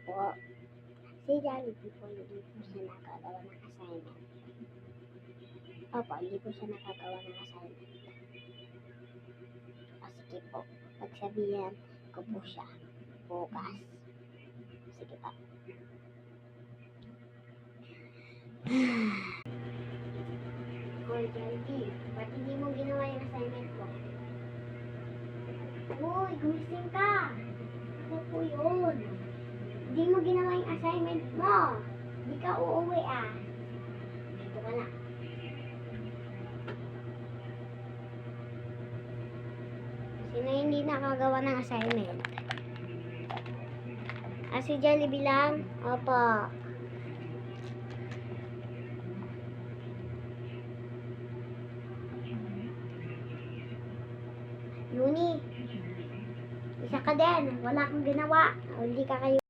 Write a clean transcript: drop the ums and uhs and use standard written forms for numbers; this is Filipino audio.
po. Si Jollibee po, hindi po siya nakagawa ng assignment. Opo, hindi po siya nakagawa ng assignment. Sige po, pagsabihan ko po siya bukas. Sige pa. Hoy, Jollibee, ba't hindi mo ginawa yung assignment ko? Uy, gumising ka! Ano po yun? Hindi mo ginawa yung assignment mo. Hindi ka uuwi Dito ka na. Sino hindi nakagawa ng assignment? Si Jollibee lang? Opo. Yuni, isa ka din. Wala kang ginawa. Hindi ka kayo